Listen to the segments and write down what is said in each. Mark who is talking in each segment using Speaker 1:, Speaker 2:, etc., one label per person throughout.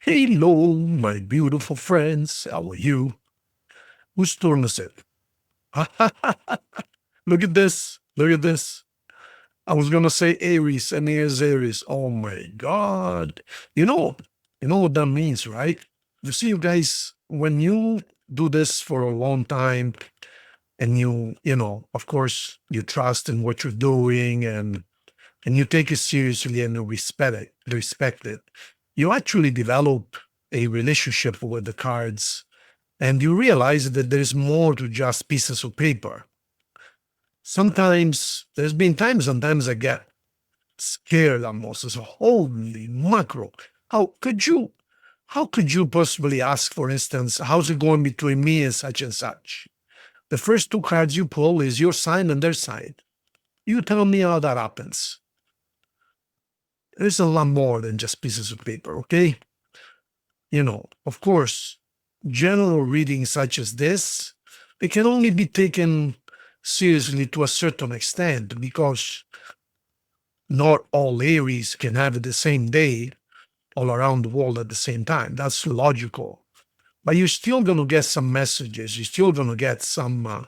Speaker 1: Hello, my beautiful friends. How are you? Whose turn is it? Look at this. Look at this. I was gonna say Aries, and here's Aries. Oh my God. You know, you know what that means, right? You see, you guys, when you do this for a long time and of course, you trust in what you're doing and you take it seriously and you respect it, you actually develop a relationship with the cards and you realize that there's more to just pieces of paper. Sometimes there's been times, sometimes I get scared almost as a holy mackerel. How could you how could you possibly ask, for instance, how's it going between me and such? The first two cards you pull is your sign and their sign. You tell me how that happens. There's a lot more than just pieces of paper, okay? Of course, general readings such as this, they can only be taken seriously to a certain extent because not all Aries can have it the same day all around the world at the same time. That's logical. But you're still going to get some messages. You're still going to get some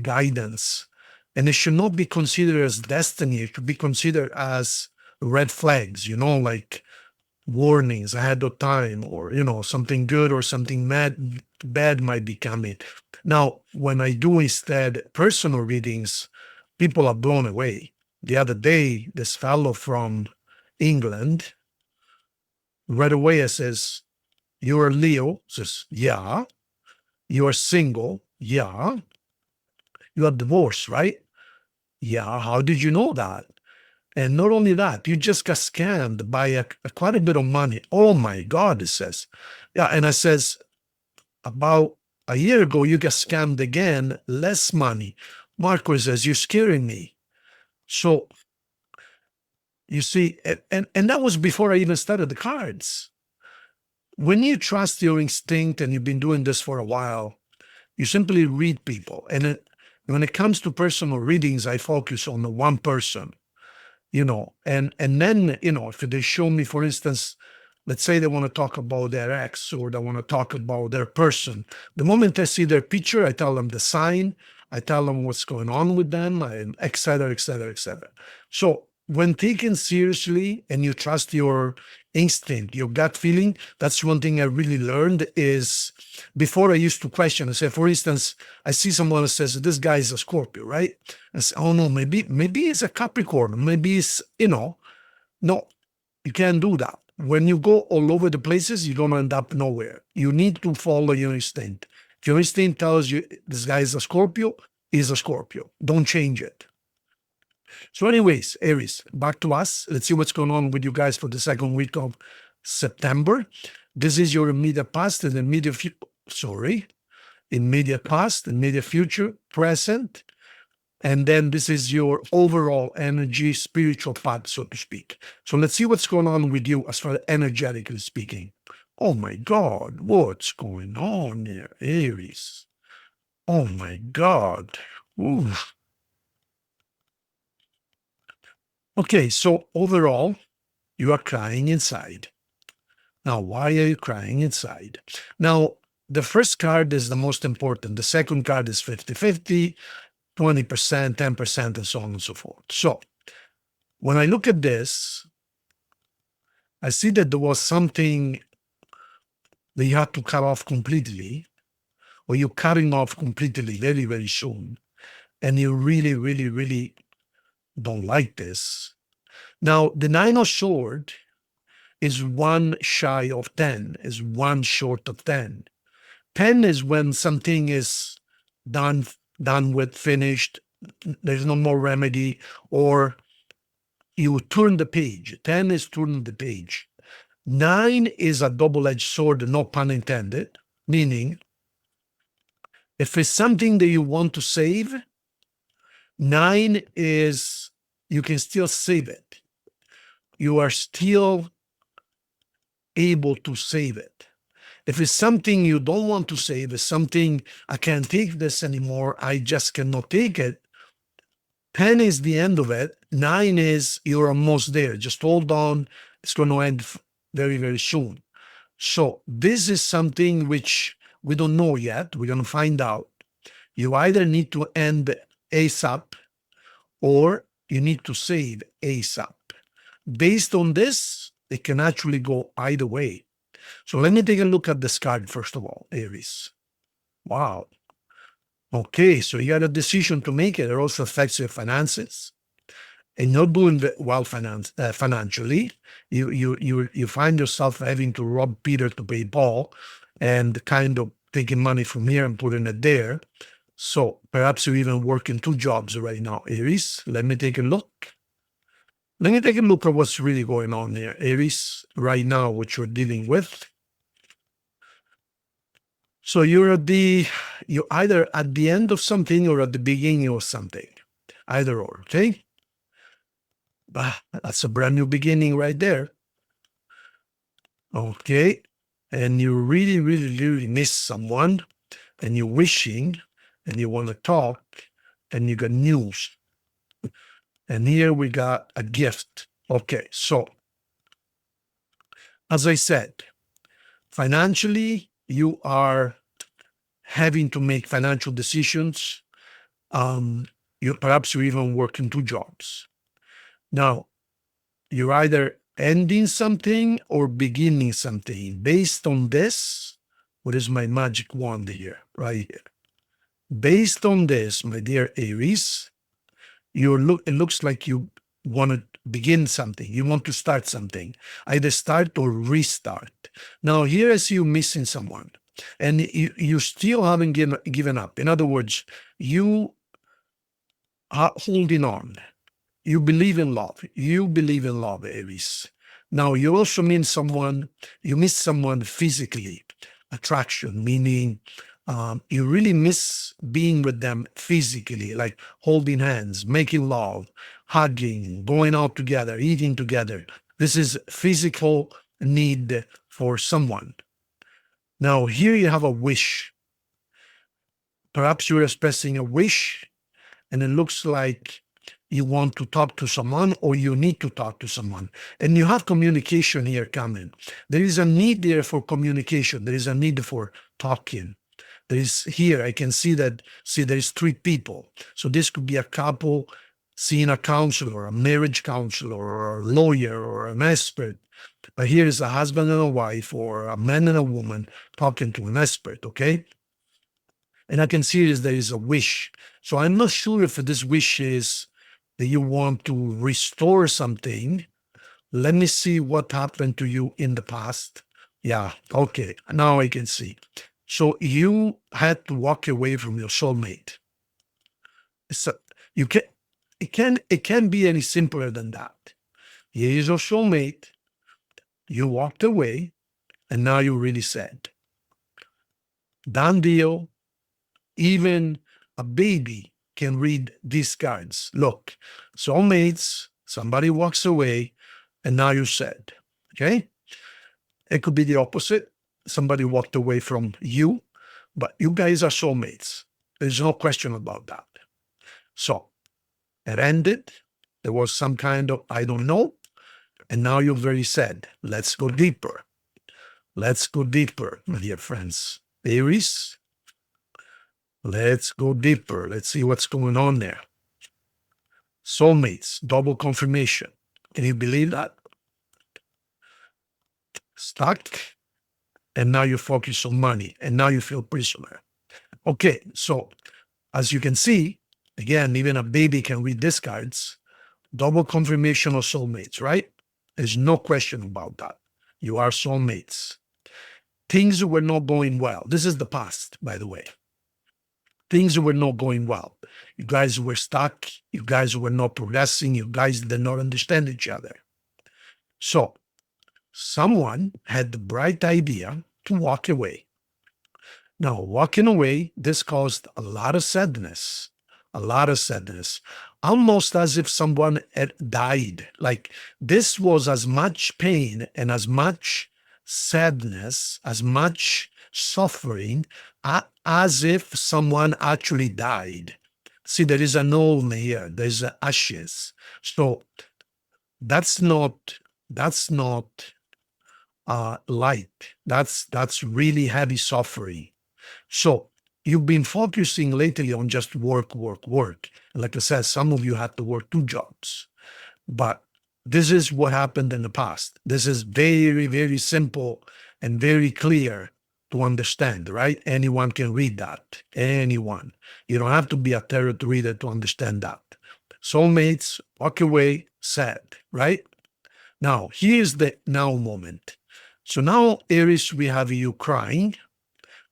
Speaker 1: guidance. And it should not be considered as destiny. It should be considered as red flags, like warnings ahead of time, or something good or something bad might be coming. Now, when I do instead personal readings, people are blown away. The other day, this fellow from England, right away, says, "You're a Leo." Says, "Yeah." "You are single." "Yeah." "You are divorced, right?" "Yeah." "How did you know that?" And not only that, you just got scammed by quite a bit of money. "Oh my God," it says. "Yeah." And I says, "About a year ago, you got scammed again, less money." Marco says, "You're scaring me." So you see, and that was before I even started the cards. When you trust your instinct and you've been doing this for a while, you simply read people. And when it comes to personal readings, I focus on the one person. And then, if they show me, for instance, let's say they want to talk about their ex or they want to talk about their person. The moment I see their picture, I tell them the sign, I tell them what's going on with them, and et cetera, et cetera, et cetera. So when taken seriously and you trust your instinct, your gut feeling, that's one thing I really learned is before I used to question. I say, for instance, I see someone that says, "This guy is a Scorpio," right? I say, "Oh no, maybe he's a Capricorn. Maybe it's, no, you can't do that. When you go all over the places, you're going to end up nowhere. You need to follow your instinct. If your instinct tells you this guy is a Scorpio, he's a Scorpio. Don't change it." So anyways, Aries, back to us. Let's see what's going on with you guys for the second week of September. This is your immediate past and immediate immediate past, immediate future, present. And then this is your overall energy, spiritual path, so to speak. So let's see what's going on with you as far as energetically speaking. Oh my God, what's going on here, Aries? Oh my God. Ooh. Okay, so overall, you are crying inside. Now, why are you crying inside? Now, the first card is the most important. The second card is 50-50, 20%, 10%, and so on and so forth. So when I look at this, I see that there was something that you had to cut off completely, or you're cutting off completely very, very soon. And you really, really, really don't like this. Now, the Nine of Swords is one shy of 10, is one short of 10. 10 is when something is done with, finished, there's no more remedy, or you turn the page. 10 is turning the page. 9 is a double-edged sword, no pun intended, meaning if it's something that you want to save, 9 is you can still save it. You are still able to save it. If it's something you don't want to save, it's something I can't take this anymore, I just cannot take it. 10 is the end of it. 9 is you're almost there. Just hold on. It's going to end very, very soon. So this is something which we don't know yet. We're going to find out. You either need to end ASAP or you need to save ASAP. Based on this, it can actually go either way. So let me take a look at this card first of all, Aries. Wow. Okay, so you got a decision to make. It also affects your finances. And not doing well financially. You find yourself having to rob Peter to pay Paul and kind of taking money from here and putting it there. So perhaps you're even working two jobs right now, Aries. Let me take a look. Let me take a look at what's really going on here, Aries, right now, what you're dealing with. So you're either at the end of something or at the beginning of something, either or, okay? That's a brand new beginning right there. Okay. And you really, really, really miss someone and you're wishing and you want to talk and you got news. And here we got a gift. Okay. So, as I said, financially, you are having to make financial decisions. Perhaps you're even working two jobs. Now, you're either ending something or beginning something. Based on this, what is my magic wand here, right here? Based on this, my dear Aries, it looks like you want to begin something. You want to start something, either start or restart. Now, here I see you missing someone, and you still haven't given up. In other words, you are holding on. You believe in love. You believe in love, Aries. Now, you also miss someone physically, attraction, meaning you really miss being with them physically, like holding hands, making love, hugging, going out together, eating together. This is physical need for someone. Now, here you have a wish. Perhaps you're expressing a wish, and it looks like you want to talk to someone or you need to talk to someone. And you have communication here coming. There is a need there for communication. There is a need for talking. There is here, I can see there is three people. So this could be a couple seeing a counselor, a marriage counselor, or a lawyer, or an expert. But here is a husband and a wife, or a man and a woman talking to an expert, okay? And I can see there is a wish. So I'm not sure if this wish is that you want to restore something. Let me see what happened to you in the past. Yeah, okay, now I can see. So you had to walk away from your soulmate. So it can be any simpler than that. Here is your soulmate. You walked away, and now you're really sad. Done deal. Even a baby can read these cards. Look, soulmates, somebody walks away, and now you're sad. Okay? It could be the opposite. Somebody walked away from you, but you guys are soulmates. There's no question about that. So it ended. There was some kind of, I don't know. And now you're very sad. Let's go deeper. Let's go deeper, my dear friends. Aries, let's go deeper. Let's see what's going on there. Soulmates, double confirmation. Can you believe that? Stuck. And now you focus on money. And now you feel prisoner. Okay, so as you can see, again, even a baby can read these cards. Double confirmation of soulmates, right? There's no question about that. You are soulmates. Things were not going well. This is the past, by the way. Things were not going well. You guys were stuck. You guys were not progressing. You guys did not understand each other. So someone had the bright idea to walk away. Now, walking away, this caused a lot of sadness, almost as if someone had died. Like this was as much pain and as much sadness, as much suffering, as if someone actually died. See, there is an urn here, there's ashes. So that's not light. That's really heavy suffering. So you've been focusing lately on just work, work, work. And like I said, some of you had to work 2 jobs. But this is what happened in the past. This is very, very simple and very clear to understand, right? Anyone can read that. Anyone. You don't have to be a tarot reader to understand that. Soulmates, walk away, sad, right? Now, here's the now moment. So now, Aries, we have you crying,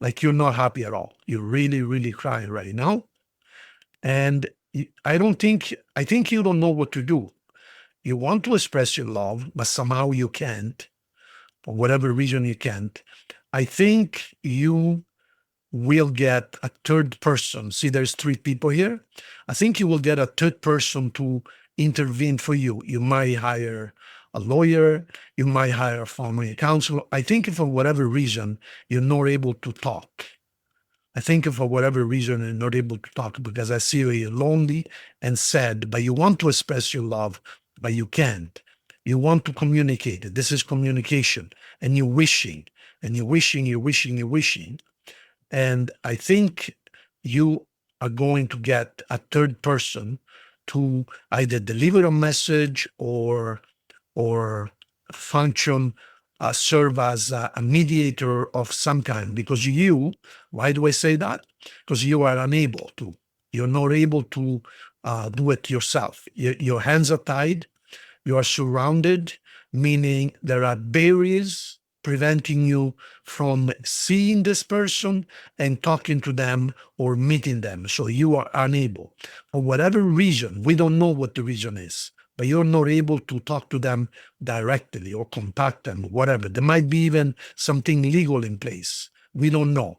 Speaker 1: like you're not happy at all. You're really, really crying right now. And I think you don't know what to do. You want to express your love, but somehow you can't, for whatever reason you can't. I think you will get a third person. See, there's 3 people here. I think you will get a third person to intervene for you. You might hire a lawyer, you might hire a family counselor. I think if for whatever reason you're not able to talk, I think if for whatever reason you're not able to talk because I see you're lonely and sad, but you want to express your love, but you can't. You want to communicate. This is communication. And you're wishing, and you're wishing, you're wishing, you're wishing. And I think you are going to get a third person to either deliver a message or function, serve as a mediator of some kind. Because you, why do I say that? Because you are unable to. You're not able to do it yourself. Your hands are tied. You are surrounded, meaning there are barriers preventing you from seeing this person and talking to them or meeting them. So you are unable. For whatever reason, we don't know what the reason is, but you're not able to talk to them directly or contact them, whatever. There might be even something legal in place. We don't know.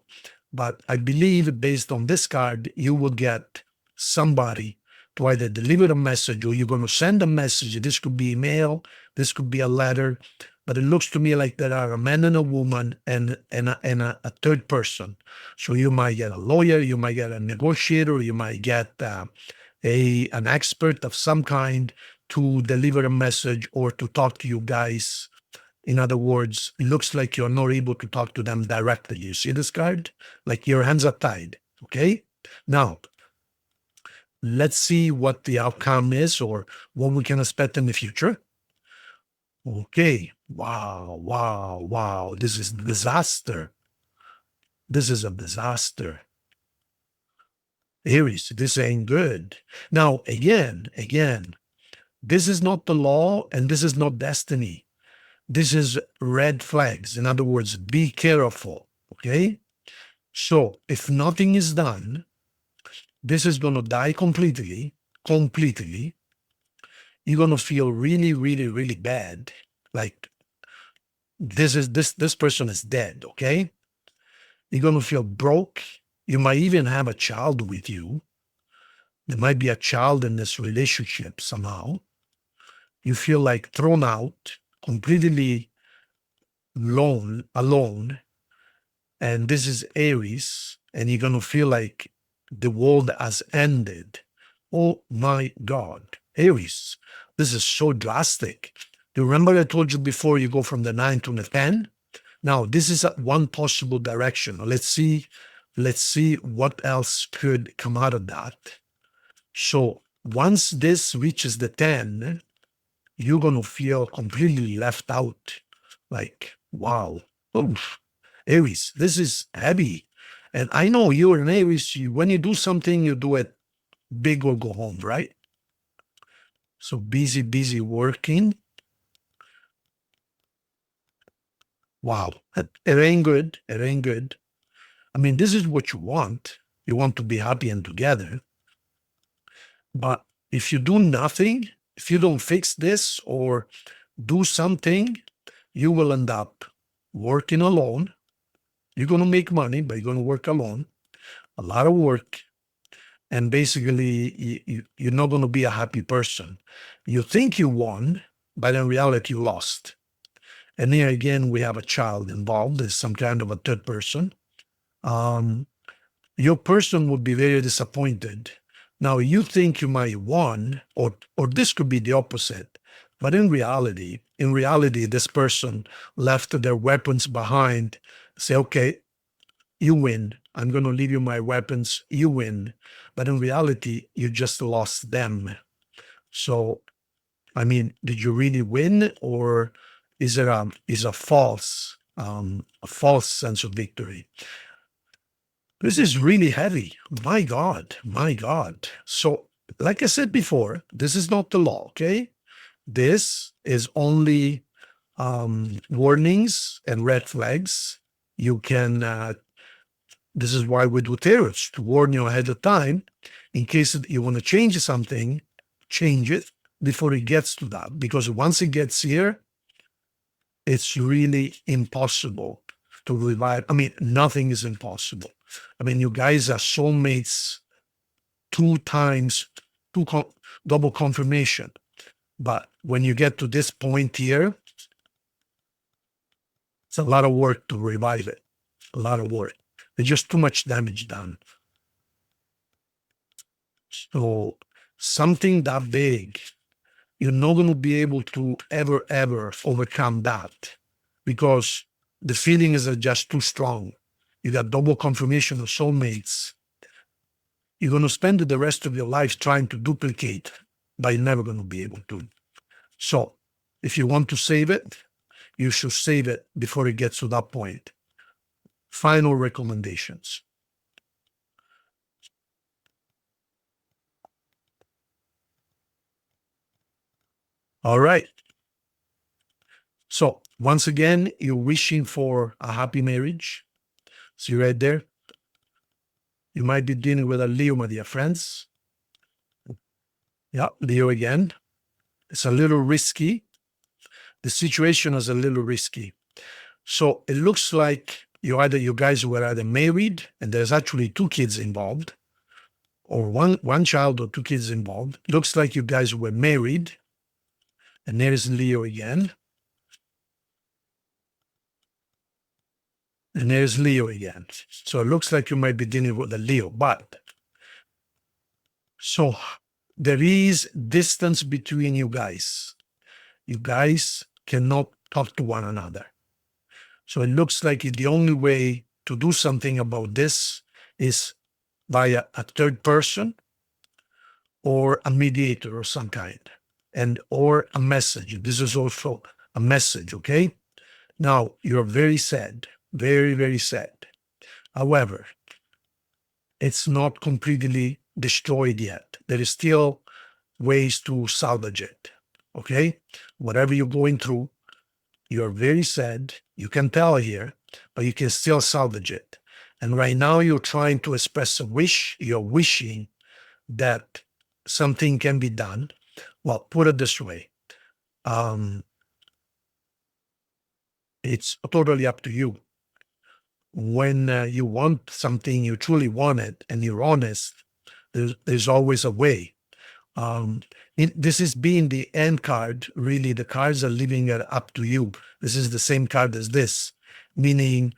Speaker 1: But I believe based on this card, you will get somebody to either deliver a message or you're going to send a message. This could be email, this could be a letter, but it looks to me like there are a man and a woman and a third person. So you might get a lawyer, you might get a negotiator, you might get an expert of some kind to deliver a message or to talk to you guys. In other words, it looks like you're not able to talk to them directly. You see this card? Like your hands are tied, okay? Now, let's see what the outcome is or what we can expect in the future. Okay. Wow, wow, wow. This is a disaster. This is a disaster. Aries, this ain't good. Now, again, this is not the law and this is not destiny. This is red flags. In other words, be careful, okay? So if nothing is done, this is going to die completely. You're going to feel really, really, really bad. Like this person is dead, okay? You're going to feel broke. You might even have a child with you. There might be a child in this relationship somehow. You feel like thrown out, completely alone. And this is Aries, and you're going to feel like the world has ended. Oh my God. Aries, this is so drastic. Do you remember I told you before you go from the 9 to the 10? Now, this is one possible direction. Let's see what else could come out of that. So once this reaches the 10, you're going to feel completely left out. Like, wow. Oof. Aries, this is heavy. And I know you're an Aries. When you do something, you do it big or go home, right? So busy working. Wow. It ain't good. It ain't good. I mean, this is what you want. You want to be happy and together. But if you do nothing, if you don't fix this or do something, you will end up working alone. You're going to make money, but you're going to work alone. A lot of work. And basically, you're not going to be a happy person. You think you won, but in reality, you lost. And here again, we have a child involved. There's some kind of a third person. Your person would be very disappointed. Now, you think you might won, or this could be the opposite. But in reality, this person left their weapons behind. Say, okay, you win. I'm going to leave you my weapons. You win. But in reality, you just lost them. So, I mean, did you really win, or is it a false sense of victory? This is really heavy. My God, my God. So, like I said before, this is not the law. Okay, this is only warnings and red flags. You can. This is why we do tarot, to warn you ahead of time, in case you want to change something, change it before it gets to that. Because once it gets here, it's really impossible to revive. I mean, nothing is impossible. I mean, you guys are soulmates 2 times, double confirmation. But when you get to this point here, it's a lot of work to revive it. A lot of work. There's just too much damage done. So something that big, you're not going to be able to ever overcome that, because the feelings are just too strong. You got double confirmation of soulmates. You're going to spend the rest of your life trying to duplicate, but you're never going to be able to. So if you want to save it, you should save it before it gets to that point. Final recommendations. All right. So once again, you're wishing for a happy marriage. See right there. You might be dealing with a Leo, my dear friends. Yeah, Leo again. It's a little risky. The situation is a little risky. So it looks like you guys were either married, and there's actually 2 kids involved, or one child or 2 kids involved. Looks like you guys were married, and there's Leo again. And there's Leo again. So it looks like you might be dealing with a Leo, but so there is distance between you guys. You guys cannot talk to one another. So it looks like the only way to do something about this is via a third person or a mediator of some kind, and or a message. This is also a message, okay? Now, you're very sad, very, very sad. However, it's not completely destroyed yet. There is still ways to salvage it, okay? Whatever you're going through, you're very sad. You can tell here, but you can still salvage it. And right now, you're trying to express a wish. You're wishing that something can be done. Well, put it this way. It's totally up to you. When you want something, you truly want it, and you're honest, there's always a way. This is being the end card. Really, the cards are leaving it up to you. This is the same card as this, meaning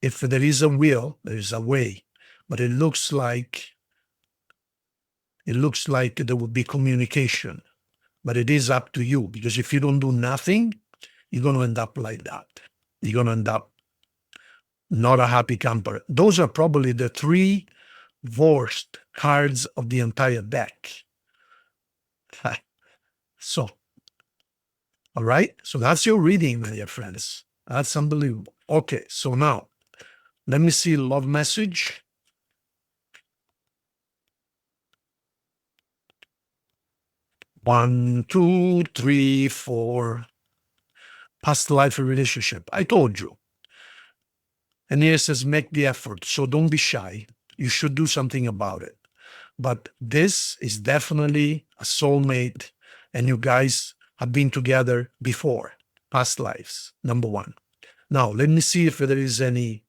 Speaker 1: if there is a will, there is a way. But it looks like there will be communication. But it is up to you, because if you don't do nothing, you're going to end up like that. You're going to end up not a happy camper. Those are probably the 3 worst cards of the entire deck. So, all right. So that's your reading, my dear friends. That's unbelievable. Okay. So now, let me see love message. One, two, three, four. Past life relationship. I told you. And here it says, make the effort. So don't be shy. You should do something about it. But this is definitely a soulmate, and you guys have been together before, past lives, number 1. Now, let me see if there is any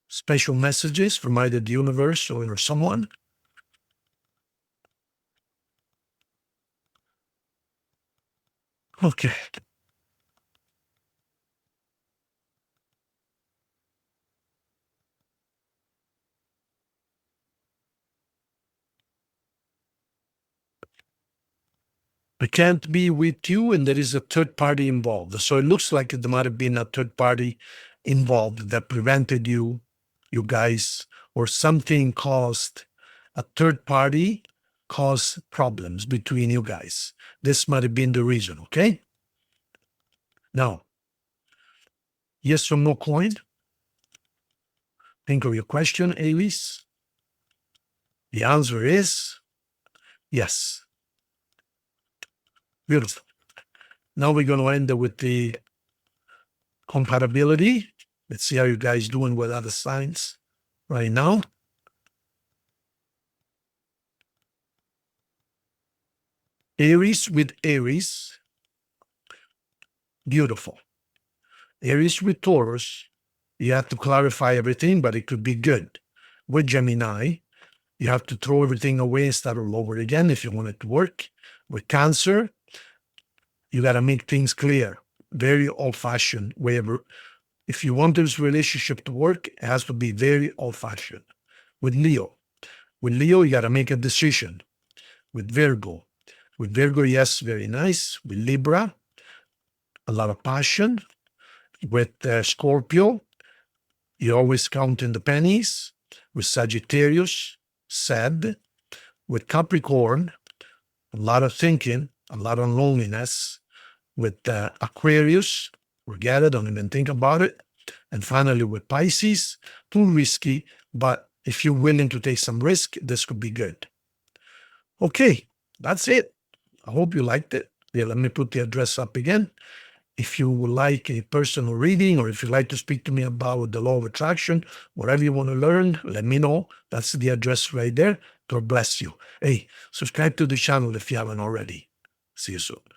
Speaker 1: special messages from either the universe or someone. Okay. I can't be with you, and there is a third party involved. So it looks like there might have been a third party involved that prevented you guys, or something caused a third party cause problems between you guys. This might have been the reason, okay? Now, yes or no coin? Think of your question, Aries. The answer is yes. Beautiful. Now we're going to end it with the compatibility. Let's see how you guys doing with other signs right now. Aries with Aries. Beautiful. Aries with Taurus. You have to clarify everything, but it could be good. With Gemini, you have to throw everything away and start all over again if you want it to work. With Cancer, you got to make things clear. Very old-fashioned way of, if you want this relationship to work, it has to be very old-fashioned. With Leo, you got to make a decision. With Virgo, yes, very nice. With Libra, a lot of passion. With Scorpio, you always counting the pennies. With Sagittarius, sad. With Capricorn, a lot of thinking, a lot of loneliness. With Aquarius, forget it, don't even think about it. And finally with Pisces, too risky, but if you're willing to take some risk, this could be good. Okay, that's it. I hope you liked it. Yeah, let me put the address up again. If you would like a personal reading, or if you'd like to speak to me about the law of attraction, whatever you want to learn, let me know. That's the address right there. God bless you. Hey, subscribe to the channel if you haven't already. See you soon.